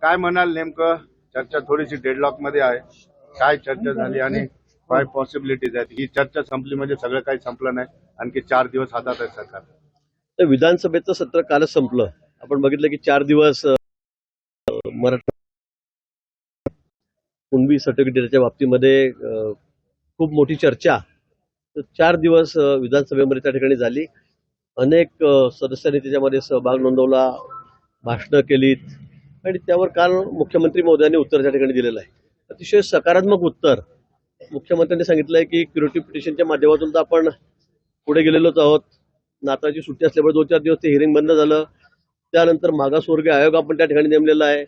काय म्हणाल नेमकं? चर्चा थोडीशी डेडलॉक मध्ये आहे. काय चर्चा झाली आणि काय पॉसिबिलिटीज आहेत? ही चर्चा संपली म्हणजे सगळं काही संपलं नाही, आणखी 4 दिवस हातात आहे सरकार. तर विधानसभेचं सत्र कालच संपलं. आपण बघितलं की 4 दिवस मराठा कुणबी सर्टिफिकेटच्या बाबतीमध्ये खूप मोठी चर्चा 4 दिवस विधानसभेमध्ये त्या ठिकाणी झाली. अनेक सदस्यांनी त्याच्यामध्ये सहभाग नोंदवला, भाषणं केलीत आणि त्यावर काल मुख्यमंत्री महोदयांनी उत्तर त्या ठिकाणी दिलेलं आहे. अतिशय सकारात्मक उत्तर. मुख्यमंत्र्यांनी सांगितलंय की क्युरेटिव्ह पिटिशनच्या माध्यमातून तर आपण पुढे गेलेलोच आहोत. नाताळची सुट्टी असल्यामुळे 2-4 दिवस ते हिअरिंग बंद झालं. त्यानंतर मागासवर्गीय आयोग आपण त्या ठिकाणी नेमलेला आहे.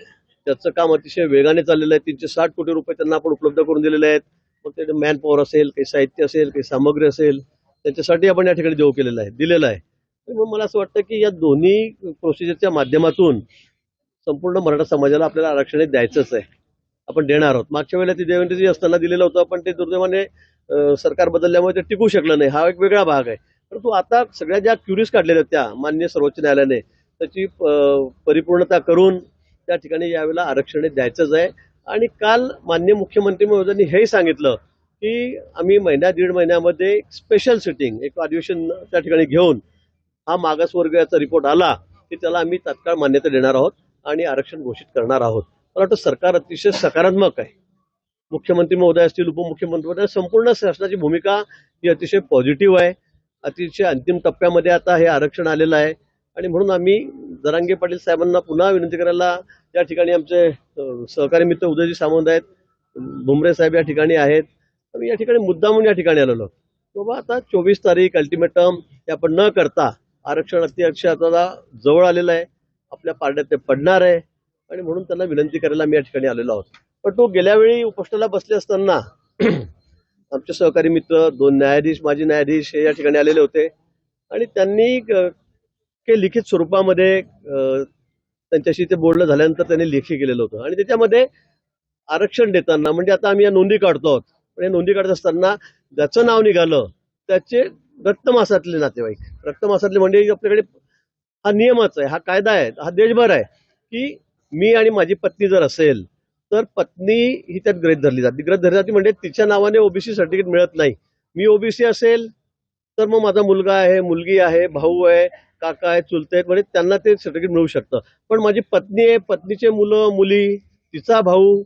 त्याचं काम अतिशय वेगाने चाललेलं आहे. 360 कोटी रुपये त्यांना आपण उपलब्ध करून दिलेले आहेत. मग ते मॅन पॉवर असेल, काही साहित्य असेल, काही सामग्री असेल, त्याच्यासाठी आपण या ठिकाणी देऊ केलेला आहे, दिलेला आहे. मग मला असं वाटतं की या दोन्ही प्रोसिजरच्या माध्यमातून संपूर्ण मराठा समाजाला आपल्याला आरक्षण द्यायचंच आहे. आपण देणार आहोत. मागच्या वेळेला ती देवेंद्रजी असताना दिलेलं होतं, पण ते दुर्दैवाने सरकार बदलल्यामुळे ते टिकू शकलं नाही. हा एक वेगळा भाग आहे. परंतु आता सगळ्या ज्या क्युरीज काढलेल्या त्या माननीय सर्वोच्च न्यायालयाने त्याची परिपूर्णता करून त्या ठिकाणी यावेळेला आरक्षण द्यायचंच आहे. आणि काल माननीय मुख्यमंत्री महोदयांनी हेही सांगितलं की आम्ही दीड महिन्यामध्ये स्पेशल सिटिंग एक अधिवेशन त्या ठिकाणी घेऊन हा मागासवर्गीयाचा रिपोर्ट आला की त्याला आम्ही तात्काळ मान्यता देणार आहोत आणि आरक्षण घोषित करणार आहोत. मला वाटतं सरकार अतिशय सकारात्मक आहे. मुख्यमंत्री महोदय असतील, उपमुख्यमंत्री महोदय, संपूर्ण शासनाची भूमिका ही अतिशय पॉझिटिव्ह आहे. अतिशय अंतिम टप्प्यामध्ये आता हे आरक्षण आलेलं आहे आणि म्हणून आम्ही जरांगे पाटील साहेबांना पुन्हा विनंती करायला त्या ठिकाणी आमचे सहकारी मित्र उदयजी सामंत आहेत, भुमरे साहेब या ठिकाणी आहेत. आम्ही या ठिकाणी मुद्दामून या ठिकाणी आलेलो. बाबा आता 24 तारीख अल्टिमेटम हे आपण न करता आरक्षण अत्यक्ष आता जवळ आलेलं आहे. आपल्या पारड्यात ते पडणार आहे आणि म्हणून त्यांना विनंती करायला मी या ठिकाणी आलेलो आहोत. पण तो गेल्या वेळी उपोषणाला बसले असताना आमचे सहकारी मित्र 2 न्यायाधीश, माजी न्यायाधीश हे या ठिकाणी आलेले होते आणि त्यांनी लिखित स्वरूपामध्ये त्यांच्याशी ते बोलणं झाल्यानंतर त्यांनी लेखी केलेलं होतं आणि त्याच्यामध्ये आरक्षण देताना म्हणजे आता आम्ही या नोंदी काढतो आहोत, पण या नोंदी काढत असताना ज्याचं नाव निघालं त्याचे रक्तमासातले नातेवाईक, रक्तमासातले म्हणजे आपल्याकडे हा नियमच आहे, हा कायदा आहे, हा देशभर आहे की मी आणि माझी पत्नी जर असेल तर पत्नी ही त्यात गृहीत धरली जाते म्हणजे तिच्या नावाने ओबीसी सर्टिफिकेट मिळत नाही. मी ओबीसी असेल तर मग माझा मुलगा आहे, मुलगी आहे, भाऊ आहे, काका आहे, चुलते आहेत, म्हणजे त्यांना ते सर्टिफिकेट मिळू शकतं. पण माझी पत्नी आहे, पत्नीचे मुलं मुली, तिचा भाऊ,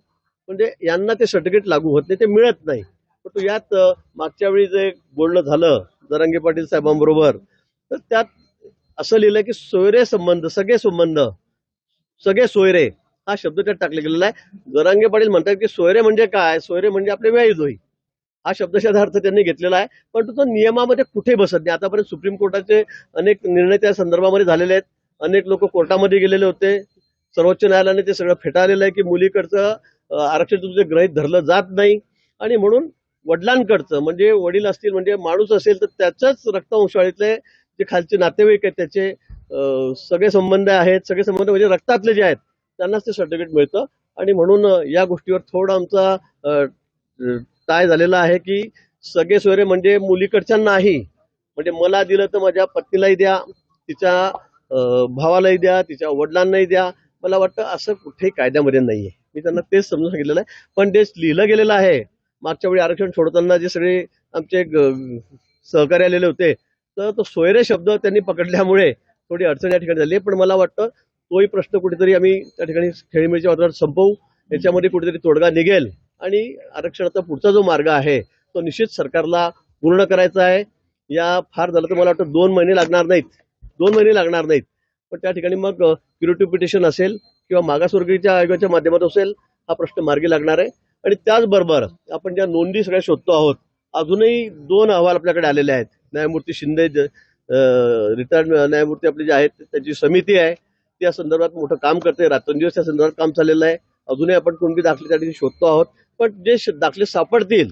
म्हणजे यांना ते सर्टिफिकेट लागू होत नाही, ते मिळत नाही. पण यात मागच्या वेळी जे बोलणं झालं जरांगे पाटील साहेबांबरोबर, तर त्यात असं लिहिलंय की सोयरे संबंध, सगळे सोयरे हा शब्द त्यात टाकला गेलेला आहे. जरांगे पाटील म्हणतात की सोयरे म्हणजे काय? सोयरे म्हणजे आपले व्याईधोई, हा शब्दशः अर्थ त्यांनी घेतलेला आहे. पण तो नियमामध्ये कुठे बसत नाही. आतापर्यंत सुप्रीम कोर्टाचे अनेक निर्णय त्या संदर्भामध्ये झालेले आहेत. अनेक लोक कोर्टामध्ये गेलेले होते. सर्वोच्च न्यायालयाने ते सगळं फेटाळलेलं आहे की मुलीकडचं आरक्षण तुमचं गृहीत धरलं जात नाही आणि म्हणून वडिलांकडचं म्हणजे वडील असतील म्हणजे माणूस असेल तर त्याच्याच रक्तवंशावळीतले जे खालचे नातेवाईक आहेत त्याचे सगळे संबंध आहेत, सगळे संबंध म्हणजे रक्तातले जे आहेत त्यांनाच ते सर्टिफिकेट मिळतं. आणि म्हणून या गोष्टीवर थोडा आमचा काय झालेला आहे की सगळे सोयरे म्हणजे मुलीकडच्या नाही, म्हणजे मला दिलं तर माझ्या पत्नीलाही द्या, तिच्या भावालाही द्या, तिच्या वडिलांनाही द्या. मला वाटतं असं कुठेही कायद्यामध्ये नाहीये. मी त्यांना तेच समजून सांगितलेलं आहे. पण ते लिहिलं गेलेलं आहे. मागच्या वेळी आरक्षण सोडताना जे सगळे आमचे सहकारी आलेले होते तर तो सोयरे शब्द त्यांनी पकडल्यामुळे थोडी अडचण या ठिकाणी झाली. पण मला वाटतं तोही प्रश्न कुठेतरी आम्ही त्या ठिकाणी खेळीमेळीच्या वातावरणात संपवू, याच्यामध्ये कुठेतरी तोडगा निघेल आणि आरक्षणाचा पुढचा जो मार्ग आहे तो निश्चित सरकारला पूर्ण करायचा आहे. या फार झालं तर मला वाटतं 2 महिने लागणार नाहीत. पण त्या ठिकाणी मग क्युरेटिव्ह पिटिशन असेल किंवा मागासवर्गीय आयोगाच्या माध्यमातून असेल हा प्रश्न मार्गी लागणार आहे. आणि त्याचबरोबर आपण ज्या नोंदी सगळ्या शोधतो आहोत, अजूनही 2 अहवाल आपल्याकडे आलेले आहेत. न्यायमूर्ती शिंदे रिटायर्ड न्यायमूर्ती आपले जे आहेत त्यांची समिती आहे, त्या संदर्भात मोठं काम करते. रात्रंदिवस त्या संदर्भात काम चाललेलं आहे. अजूनही आपण कोणती दाखले त्या ठिकाणी शोधतो आहोत. पण जे दाखले सापडतील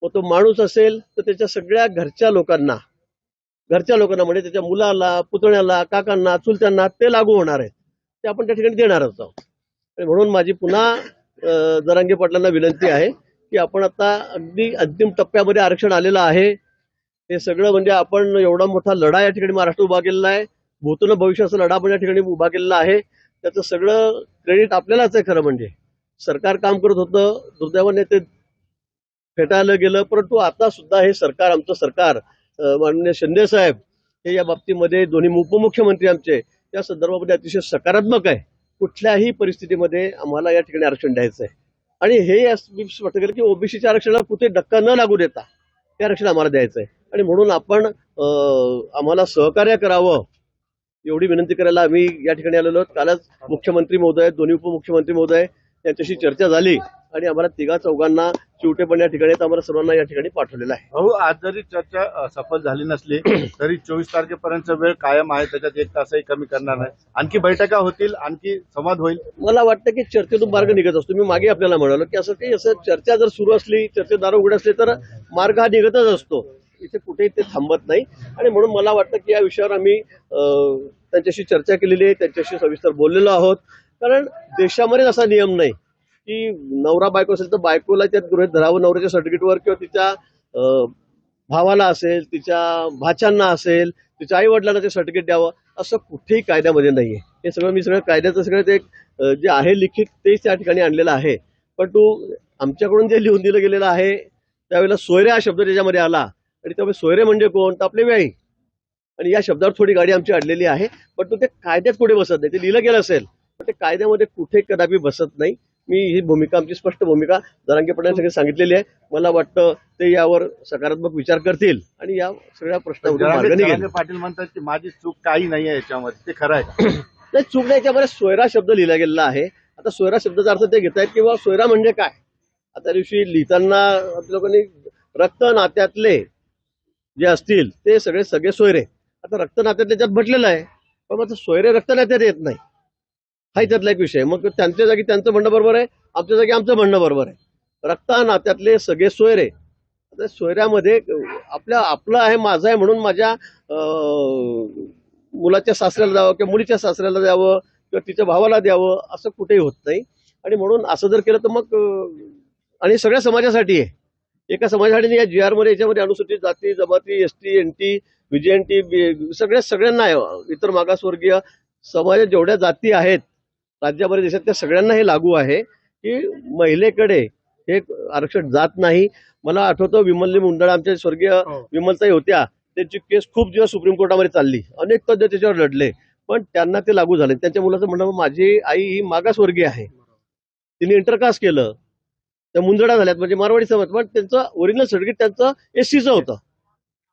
व तो माणूस असेल तर त्याच्या सगळ्या घरच्या लोकांना म्हणजे त्याच्या मुलाला, पुतण्याला, काकांना, चुलत्यांना ते लागू होणार आहे. ते आपण त्या ठिकाणी देणारच आहोत. आणि म्हणून माझी पुन्हा जरांगे पाटलांना विनंती आहे की आपण आता अगदी अंतिम टप्प्यामध्ये आरक्षण आलेलं आहे. हे सगळं म्हणजे आपण एवढा मोठा लढा या ठिकाणी महाराष्ट्र उभा केलेला आहे. भूतन भविष्याचा लढा पण या ठिकाणी उभा केलेला आहे. त्याचं सगळं क्रेडिट आपल्यालाच आहे. खरं म्हणजे सरकार काम करत होतं, दुर्दैवाने ते फेटाळलं गेलं. परंतु आता सुद्धा हे सरकार, आमचं सरकार, माननीय शिंदे साहेब हे या बाबतीमध्ये दोन्ही उपमुख्यमंत्री आमचे या संदर्भामध्ये अतिशय सकारात्मक आहे. कुठल्याही परिस्थितीमध्ये आम्हाला या ठिकाणी आरक्षण द्यायचं आहे आणि हे वाटतं गेलं की ओबीसीच्या आरक्षणाला कुठे धक्का न लागू देता ते आरक्षण आम्हाला द्यायचं आहे आणि म्हणून आपण आम्हाला सहकार्य करावं एवढी विनंती करायला आम्ही या ठिकाणी आलेलो आहोत. कालच मुख्यमंत्री महोदय, दोन्ही उपमुख्यमंत्री महोदय यांच्याशी चर्चा झाली आणि आम्हाला तिघा चौघांना चिवटे पण या ठिकाणी आम्हाला सर्वांना या ठिकाणी पाठवलेलं आहे. भाऊ, आज जरी चर्चा सफल झाली नसली तरी 24 तारखेपर्यंत वेळ कायम आहे, त्याच्यात 1 तासही कमी करणार नाही. आणखी बैठका होतील, आणखी संवाद होईल. मला वाटतं की चर्चेतून मार्ग निघत असतो. मी मागे आपल्याला म्हणालो की असं काही असं चर्चा जर सुरू असली, चर्चेत दार उघडे असले तर मार्ग हा निघतच असतो. इथे कुठेही ते थांबत नाही आणि म्हणून मला वाटतं की या विषयावर आम्ही त्यांच्याशी चर्चा केलेली आहे, त्यांच्याशी सविस्तर बोललेलो आहोत. कारण देशामध्ये असा नियम नाही की नवरा बायको असेल तर बायकोला त्यात गृहीत धरावं नवऱ्याच्या सर्टिफिकेटवर किंवा तिच्या भावाला असेल, तिच्या भाच्यांना असेल, तिच्या आई वडिलांना ते सर्टिफिकेट द्यावं असं कुठेही कायद्यामध्ये नाहीये. हे सगळं मी कायद्याचं सगळं ते जे आहे लिखित तेच त्या ठिकाणी आणलेलं आहे. पण आमच्याकडून जे लिहून दिलं गेलेलं आहे त्यावेळेला सोयरे हा शब्द त्याच्यामध्ये आला आणि त्यामुळे सोयरे म्हणजे कोण तर आपले व्याई आणि या शब्दावर थोडी गाडी आमची अडलेली आहे. पण ते कायद्यात कुठे बसत नाही. ते लिहिलं गेलं असेल पण ते कायद्यामध्ये कुठे कदापि बसत नाही. मी ही भूमिका, आमची स्पष्ट भूमिका जरांगे पाटलांनी सांगितलेली आहे. मला वाटतं ते यावर सकारात्मक विचार करतील आणि या सगळ्या प्रश्नावर मार्ग निघेल. जरांगे पाटील म्हणतात की माझी चूक काही नाही आहे याच्यामध्ये, ते खरं आहे? नाही, चूक नाही. याच्यामध्ये सोयरा शब्द लिहिला गेलेला आहे. आता सोयरा शब्दाचा अर्थ ते घेत आहेत किंवा सोयरा म्हणजे काय. आता दिवशी लिहिताना आपल्या लोकांनी रक्त नात्यातले जे असतील ते सगळे सोयरे. आता रक्त नात्यात त्याच्यात म्हटलेलं आहे पण मग सोयरे रक्त नात्यात येत नाही, हा त्यातला एक विषय. मग त्यांच्या जागी त्यांचं म्हणणं बरोबर आहे, आमच्या जागी आमचं म्हणणं बरोबर आहे. रक्ता नात्यातले सगळे सोयरे. आता सोयऱ्यामध्ये आपलं आहे, माझं आहे म्हणून माझ्या मुलाच्या सासऱ्याला द्यावं किंवा मुलीच्या सासऱ्याला द्यावं किंवा तिच्या भावाला द्यावं असं कुठेही होत नाही. आणि म्हणून असं जर केलं तर मग आणि सगळ्या समाजासाठी आहे. एका समाजासाठी या GR मध्ये याच्यामध्ये अनुसूचित जाती जमाती, ST, NT, VJNT सगळ्यांना आहे. इतर मागासवर्गीय समाजात जेवढ्या जाती आहेत राज्यामध्ये देशात त्या सगळ्यांना हे लागू आहे की महिलेकडे हे आरक्षण जात नाही. मला आठवतं विमल मुंदडा, आमच्या स्वर्गीय विमलताई होत्या, त्यांची केस खूप दिवस सुप्रीम कोर्टामध्ये चालली, अनेक तज्ञ त्याच्यावर लढले पण त्यांना ते लागू झाले. त्यांच्या मुलाचं म्हणणं माझी आई ही मागासवर्गीय आहे, तिने इंटरकास्ट केलं, त्या मुंदडा झाल्यात म्हणजे मारवाडी समाज, पण त्यांचं ओरिजिनल सर्टिफिकेट त्यांचं SCचं होतं,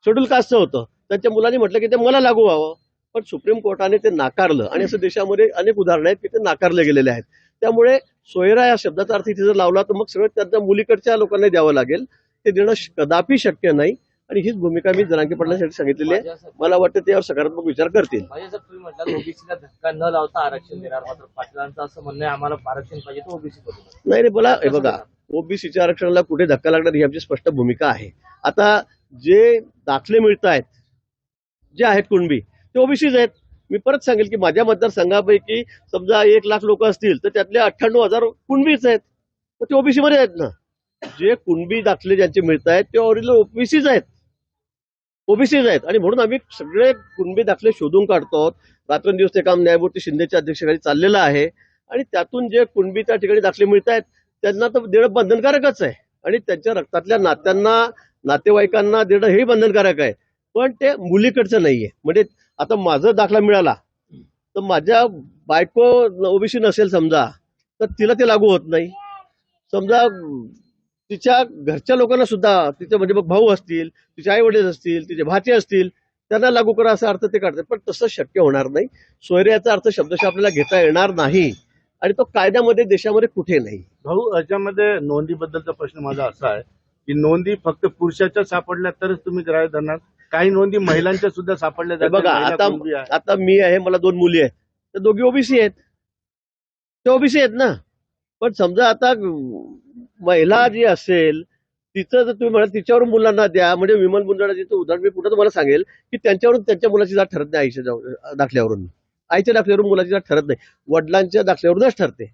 शेड्यूल कास्टचं होतं. त्यांच्या मुलांनी म्हटलं की ते मला लागू व्हावं पण सुप्रीम कोर्टाने ते नाकारलं आणि असं देशामध्ये अनेक उदाहरणं आहेत की ते नाकारले गेलेले आहेत. त्यामुळे सोयरा या शब्दाचा अर्थ इथे जर लावला तर मग सगळं त्यांच्या मुलीकडच्या लोकांना द्यावं लागेल. ते देणं कदापि शक्य नाही आणि हीच भूमिका मी जरांगे पाटलांसाठी सांगितलेली आहे. मला वाटतं त्यावर सकारात्मक विचार करतील. तुम्ही म्हटलं ओबीसीला धक्का न लावता आरक्षण देणार, मात्र पाटलांचं असं म्हणणं आहे आम्हाला आरक्षण पाहिजे तर ओबीसी नाही. मला हे बघा, ओबीसीच्या आरक्षणाला कुठे धक्का लागणार ही आमची स्पष्ट भूमिका आहे. आता जे दाखले मिळत आहेत जे आहेत कुणबी ते ओबीसीच आहेत. मी परत सांगेल की माझ्या मतदारसंघापैकी समजा 1 लाख लोक असतील तर त्यातले 98,000 कुणबीच आहेत, तर ते ओबीसी मध्ये आहेत ना. जे कुणबी दाखले ज्यांचे मिळत आहेत ते ओरिजिनल ओबीसीच आहेत आणि म्हणून आम्ही सगळे कुणबी दाखले शोधून काढतो. रात्रंदिवस ते काम न्यायमूर्ती शिंदेच्या अध्यक्षतेखाली चाललेलं आहे आणि त्यातून जे कुणबी त्या ठिकाणी दाखले मिळत आहेत त्यांना तर देणं बंधनकारकच आहे आणि त्यांच्या रक्तातल्या नातेवाईकांना देणं हे बंधनकारक आहे. पण ते मुलीकडचं नाहीये. म्हणजे आता माझा दाखला मिळाला तर माझ्या बायको ओबीसी नसेल समजा तर तिला ते लागू होत नाही. समजा तिच्या घरच्या लोकांना सुद्धा, तिचे म्हणजे मग भाऊ असतील, तिचे आई वडील असतील, तिचे भाचे असतील, त्यांना लागू करा असा अर्थ ते काढतात. पण तसं शक्य होणार नाही. सोयऱ्याचा अर्थ शब्दशः आपल्याला घेता येणार नाही आणि तो कायद्यामध्ये देशामध्ये कुठे नाही. भाऊ, याच्यामध्ये नोंदीबद्दलचा प्रश्न माझा असा आहे की नोंदी फक्त पुरुषाच्या सापडल्या तरच तुम्ही ग्राह्य धरणार, काही नोंदी महिलांच्या सुद्धा सापडल्या जातात. बघा, आता मी आहे, मला 2 मुली आहेत, त्या दोघी ओबीसी आहेत, ते ओबीसी आहेत ना. पण समजा आता महिला जी असेल तिचं जर तुम्ही म्हणाल तिच्यावरून मुलांना द्या, म्हणजे विमल मुंदडाचं उदाहरण मी पुन्हा तुम्हाला सांगेल की त्यांच्यावरून त्यांच्या मुलाची जात ठरत नाही. आईच्या दाखल्यावरून, आईच्या दाखल्यावरून मुलाची जात ठरत नाही, वडिलांच्या दाखल्यावरूनच ठरते.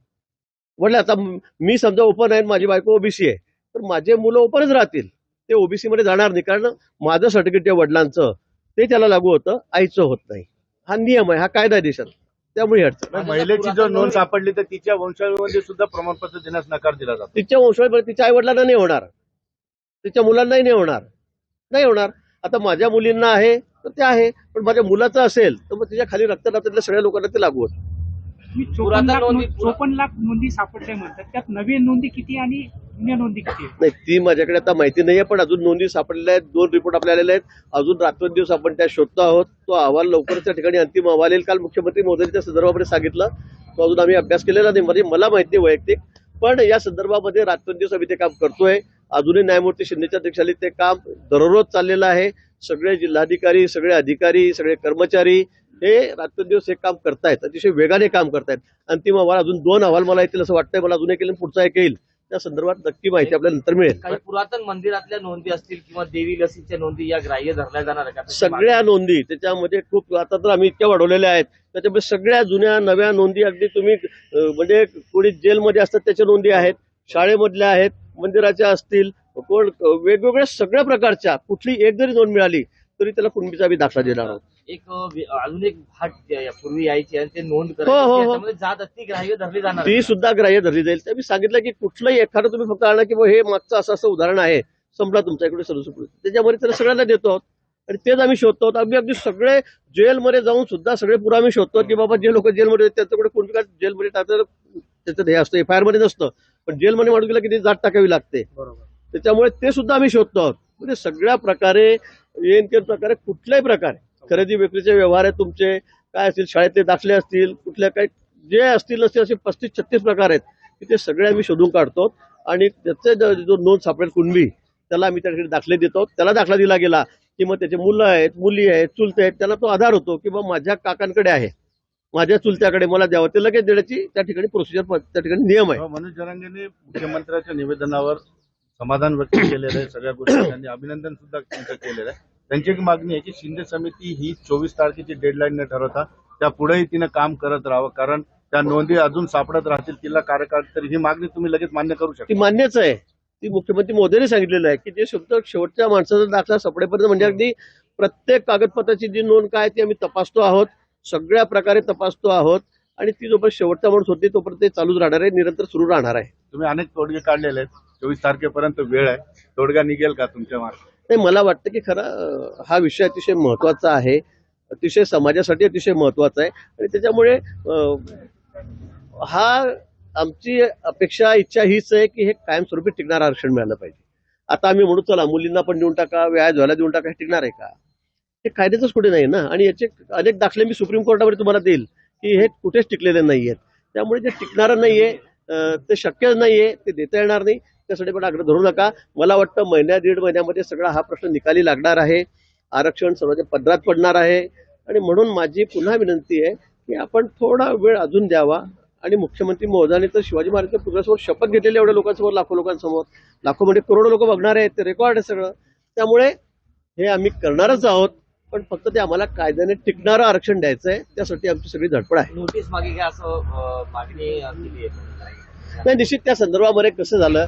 वडील आता मी समजा ओपन आहे, माझी बायको ओबीसी आहे, तर माझे मुलं ओपनच राहतील, ते ओबीसी मध्ये जाणार नाही. कारण माझं सर्टिफिकेट आहे वडिलांचं ते त्याला लागू होतं, आईचं होत नाही. हा नियम आहे, हा कायदा आहे देशात. त्यामुळे ही अडचण. महिलेची जर नोंद सापडली तर तिच्या वंशावळीमध्ये सुद्धा प्रमाणपत्र देण्यास नकार दिला जातो. तिच्या वंशावळी तिच्या आई वडिलांना नाही होणार, तिच्या मुलांनाही नाही होणार. आता माझ्या मुलींना आहे तर ते आहे, पण माझ्या मुलाचं असेल तर मग तिच्या खाली रक्तदात्यातल्या सगळ्या लोकांना ते लागू होतं. पुरातन नोंदी 54 लाख नोंदी सापडल्या म्हणतात, त्यात नवीन नोंदी किती आणि जुन्या नोंदी किती आहेत? नाही, ती माझ्याकडे आता माहिती नाहीये, पण अजून नोंदी सापडलेल्या आहेत. 2 रिपोर्ट आपल्याला आलेले आहेत. अजून रात्रंदिवस आपण त्या शोधतो आहोत. तो अहवाल लवकरच त्या ठिकाणी अंतिम अहवाल येईल. काल मुख्यमंत्री महोदयांच्या संदर्भामध्ये सांगितलं, तो अजून आम्ही अभ्यास केलेला नाही. म्हणजे मला माहिती आहे वैयक्तिक, पण या संदर्भामध्ये रात्रंदिवस आम्ही ते काम करतोय. अजूनही न्यायमूर्ती शिंदेच्या अध्यक्षाखाली ते काम दररोज चाललेलं आहे. सगळे जिल्हाधिकारी, सगळे अधिकारी, सगळे कर्मचारी हे रात्रंदिवस हे काम करतायत, अतिशय वेगाने काम करतायत. अंतिम अहवाल अजून 2 अहवाल मला येतील असं वाटतंय. मला अजून एक येईल, पुढचा एक येईल. त्या संदर्भात नक्की माहिती आपल्याला नंतर मिळेल. काही पुरातन मंदिरातल्या नोंदी असतील किंवा देवी लसीच्या नोंदी या ग्राह्य धरल्या जाणार का? सगळ्या नोंदी त्याच्यामध्ये खूप, आता तर आम्ही इतक्या वाढवलेल्या आहेत, त्याच्यामध्ये सगळ्या जुन्या नव्या नोंदी, अगदी तुम्ही म्हणजे कोणी जेलमध्ये असतात त्याच्या नोंदी आहेत, शाळेमधल्या आहेत, मंदिराच्या असतील, कोण वेगवेगळ्या सगळ्या प्रकारच्या कुठली एक जरी नोंद मिळाली तरी त्याला कुणबीचा आम्ही दाखला देणार आहोत. अजून एक भाट पूर्वी यायची आणि ते नोंद हो. करायची, त्याच्यामध्ये जात ती ग्राह्य धरली जाणार ती सुद्धा ग्राह्य धरली जाईल. तर मी सांगितलं की कुठलंही एखादं तुम्ही फक्त आणा की हे मागचं असं उदाहरण आहे, संपला तुमच्याकडे सर्वसुपूर्त, त्याच्यामध्ये त्याला सगळ्यांना देतो आहोत आणि तेच आम्ही शोधतो आहोत. आम्ही अगदी सगळे जेलमध्ये जाऊन सुद्धा सगळे पुरावे आम्ही शोधतो की बाबा जे लोक जेलमध्ये त्यांच्याकडे कोणती काय जेलमध्ये टाकलं त्याचं हे असतं, FIR मध्ये नसतं, पण जेलमध्ये माणूस गेला किती जात टाकावी लागते. त्याच्यामुळे ते सुद्धा आम्ही शोधतो आहोत. म्हणजे सगळ्या प्रकारे प्रकारे कुठल्याही प्रकारे खरेदी विक्रीचे व्यवहार आहे तुमचे काय असतील, शाळेतले दाखले असतील, कुठल्या काही जे असतील नसतील असे 35-36 प्रकार आहेत की ते सगळे आम्ही शोधून काढतो आणि त्याचे जो नोंद सापडेल कुणबी त्याला आम्ही त्याकडे दाखले देतो. त्याला दाखला दिला गेला की मग त्याचे मुलं आहेत, मुली आहेत, चुलते आहेत, त्यांना तो आधार होतो की बाबा माझ्या काकांकडे आहे, माझ्या चुलत्याकडे मला द्यावं, ते लगेच देण्याची त्या ठिकाणी प्रोसिजर, त्या ठिकाणी नियम आहे. मनोज जरांगेंनी मुख्यमंत्र्यांच्या निवेदनावर समाधान व्यक्त केलेलं आहे. सगळ्या गोष्टी त्यांनी अभिनंदन सुद्धा त्यांचं केलेलं आहे. त्यांची एक मागणी आहे की शिंदे समिती ही 24 तारखेची डेडलाईन न ठरवता त्या पुढेही तिनं काम करत राहावं, कारण त्या नोंदी अजून सापडत राहतील, तिला कार्यकाळ. तर ही मागणी तुम्ही लगेच मान्य करू शकता? ती मान्यच आहे. ती मुख्यमंत्री मोदींनी सांगितलेलं आहे की जे शेवटच्या माणसाचा दाखला सापडेपर्यंत, म्हणजे अगदी प्रत्येक कागदपत्राची जी नोंद काय ती आम्ही तपासतो आहोत, सगळ्या प्रकारे तपासतो आहोत आणि ती जोपर्यंत शेवटचा माणूस होती तोपर्यंत ते चालूच राहणार आहे, निरंतर सुरू राहणार आहे. तुम्ही अनेक तोडगे काढलेले आहेत. 24 तारखेपर्यंत वेळ आहे, तोडगा निघेल का तुमच्या मार्फत? नाही, मला वाटतं की खरं हा विषय अतिशय महत्वाचा आहे, अतिशय समाजासाठी अतिशय महत्वाचा आहे आणि त्याच्यामुळे हा आमची अपेक्षा, इच्छा हीच आहे की हे कायमस्वरूपी टिकणारं आरक्षण मिळालं पाहिजे. आता आम्ही म्हणू चला मुलींना पण देऊन टाका, व्याज व्हायला देऊन टाका, हे टिकणार आहे का? हे कायद्याचंच कुठे नाही ना. आणि याचे अनेक दाखले मी सुप्रीम कोर्टामध्ये तुम्हाला देईल की हे कुठेच टिकलेले नाहीयेत. त्यामुळे जे टिकणारं नाहीये ते शक्य नाहीये, ते देता येणार नाही. त्यासाठी पण आग्रह धरू नका. मला वाटतं 1-1.5 महिन्यामध्ये सगळा हा प्रश्न निकाली लागणार आहे, आरक्षण सर्वांच्या पदरात पडणार आहे आणि म्हणून माझी पुन्हा विनंती आहे की आपण थोडा वेळ अजून द्यावा. आणि मुख्यमंत्री महोदयांनी तर शिवाजी महाराजांच्या पुतळ्यासमोर शपथ घेतलेली, एवढ्या लोकांसमोर, लाखो लोकांसमोर, लाखो म्हणजे करोडो लोक बघणार आहेत, ते रेकॉर्ड आहे सगळं. त्यामुळे हे आम्ही करणारच आहोत, पण फक्त ते आम्हाला कायद्याने टिकणारं आरक्षण द्यायचं आहे, त्यासाठी आमची सगळी धडपड आहे. नोटीस मागे घ्या असं मागणी केली आहे. नाही, निश्चित त्या संदर्भामध्ये कसं झालं,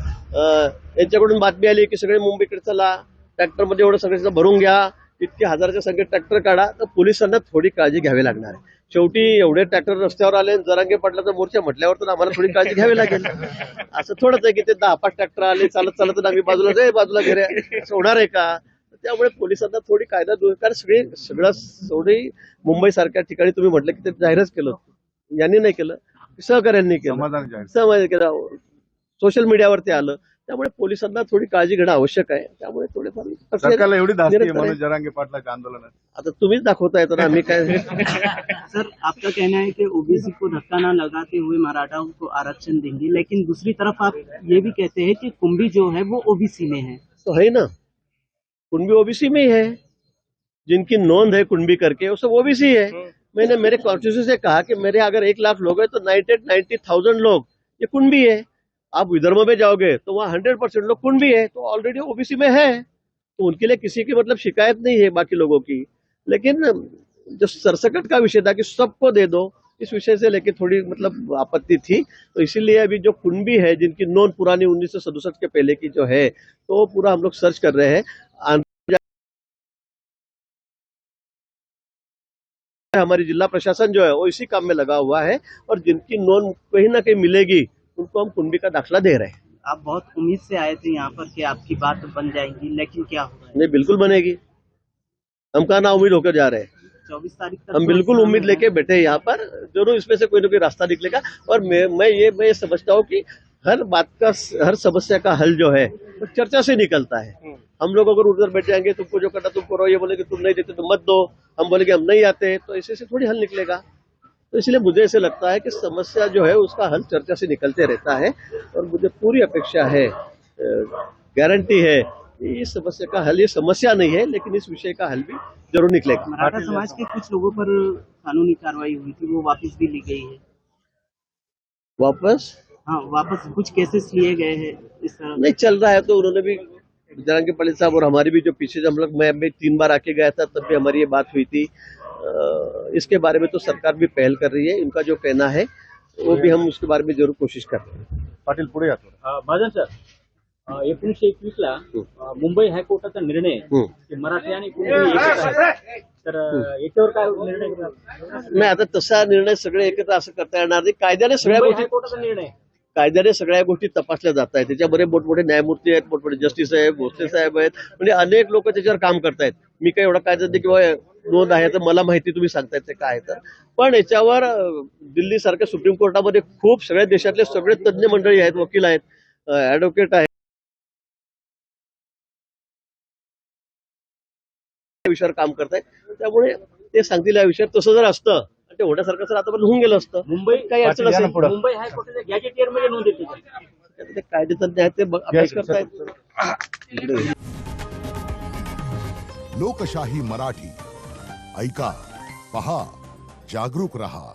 यांच्याकडून बातमी आली की सगळे मुंबईकडे चला, ट्रॅक्टरमध्ये एवढं सगळं भरून घ्या, इतके हजाराच्या संख्येत ट्रॅक्टर काढा. तर पोलिसांना थोडी काळजी घ्यावी लागणार आहे. शेवटी एवढे ट्रॅक्टर रस्त्यावर आले, जरांगे पाटलाचा मोर्चा म्हटल्यावर तर आम्हाला थोडी काळजी घ्यावी लागेल. असं थोडंच आहे की ते 10-5 ट्रॅक्टर आले चालत चालत आम्ही बाजूला घे असं होणार आहे का? त्यामुळे पोलिसांना थोडी कायदा कारण सगळी मुंबई सारख्या ठिकाणी तुम्ही म्हटलं की ते जाहीरच केलं, यांनी नाही केलं, सहकार्यांनी केलं, समाज केलं, सोशल मीडियावरती आलं. त्यामुळे पोलिसांना थोडी काळजी घेणं आवश्यक आहे. त्यामुळे थोडेफार सरकारला एवढी धास्ती आहे मनोज जरांगे पाटलाच्या आंदोलनात. आता तुम्हीच दाखवताय तर आम्ही काय. सर, आपका कहना है कि ओबीसी को धक्का न लगाते हुए मराठाओं को आरक्षण देंगे, लेकिन दूसरी तरफ आप ये भी कहते हैं कि कुंभी जो है वो ओबीसी में है. तो है ना, कुणबी ओबीसी में ही है, जिनकी नोंद है कुणबी करके वो सब ओबीसी है. मैंने मेरे कॉन्स्टिट्यूशन से कहा कि मेरे अगर 1 लाख लोग हैं तो 90,000 लोग ये कुणबी है. आप विदर्भ में जाओगे तो वहाँ 100% लोग कुणबी है, तो ऑलरेडी ओबीसी में है, तो उनके लिए किसी की मतलब शिकायत नहीं है बाकी लोगों की. लेकिन जो सरसकट का विषय था कि सबको दे दो, इस विषय से लेके थोड़ी मतलब आपत्ति थी. तो इसीलिए अभी जो कुणबी है जिनकी नोंद पुरानी 1967 के पहले की जो है, तो पूरा हम लोग सर्च कर रहे हैं. हमारी जिला प्रशासन जो है वो इसी काम में लगा हुआ है और जिनकी नोंद कहीं ना कहीं मिलेगी उनको हम कुंडी का दाखला दे रहे हैं। आप बहुत उम्मीद से आए थे यहाँ पर कि आपकी बात बन जाएगी, लेकिन क्या हुआ? नहीं, बिल्कुल बनेगी। हम कहाँ ना उम्मीद होकर जा रहे हैं। 24 तारीख तक हम बिल्कुल उम्मीद लेके बैठे हैं यहाँ पर, जरूर इसमें से कोई ना कोई रास्ता निकलेगा। और मैं ये समझता हूँ कि हर बात का, हर समस्या का हल जो है वो चर्चा से निकलता है। हम लोग अगर उधर बैठ जाएंगे, तुमको जो करना तुम करो, ये बोले कि तुम नहीं देते तो मत दो, हम बोले कि हम नहीं आते, तो ऐसे से थोड़ी हल निकलेगा। तो इसलिए मुझे ऐसे लगता है कि समस्या जो है उसका हल चर्चा से निकलते रहता है और मुझे पूरी अपेक्षा है, गारंटी है कि इस समस्या का हल, ये समस्या नहीं है लेकिन इस विषय का हल भी जरूर निकलेगा। मराठा समाज के कुछ लोगों पर कानूनी कार्रवाई हुई थी, वो वापस भी ली गई है। वापस? हाँ, वापस कुछ केसेस लिए गए हैं इस तरह। नहीं चल रहा है तो उन्होंने भी, बजरंगी पाटिल साहब और हमारी भी जो पीछे हम लोग, मैं 3 बार आके गया था तब भी हमारी ये बात हुई थी। इसके बारे में तो सरकार भी पहल कर रही है, इनका जो कहना है वो भी हम उसके बारे में जरूर कोशिश कर रहे हैं। पाटील पुढे यात महाजन सर, 1921ला मुंबई हायकोर्टाचा निर्णय की मराठी आणि कुणबी एकच आहे, तर याच्यावर काय निर्णय घेणार? नाही, आता तसा निर्णय सगळे एकत्र असं करता येणार नाही। कायद्याने सगळ्या मुंबई गोष्टी, हायकोर्टाचा निर्णय कायद्याने सगळ्या गोष्टी तपासल्या जात आहेत। त्याच्यामध्ये मोठमोठे न्यायमूर्ती आहेत, मोठमोठे जस्टिस आहेत, भोसले साहेब आहेत, म्हणजे अनेक लोक त्याच्यावर काम करतायत। मी काही एवढा कायदा नाही किंवा नोंद आहे तर मला माहिती तुम्ही सांगतायत ते काय तर, पण याच्यावर दिल्ली सारख्या सुप्रीम कोर्टामध्ये खूप सगळ्या देशातले सगळे तज्ञ मंडळी आहेत, वकील आहेत, ऍडव्होकेट आहेत, विषयावर काम करतायत। त्यामुळे ते सांगतील या विषयावर, तसं जर असतं ते होण्यासारखं सर आता होऊन गेलं असतं। मुंबई काही अडचण असेल, मुंबई हायकोर्टाच्या गॅजेटियर मध्ये नोंद येते. ते कायदेतज्ञ आहेत, ते अभ्यास करतायत। लोकशाही मराठी ऐका, पहा, जागरूक रहा।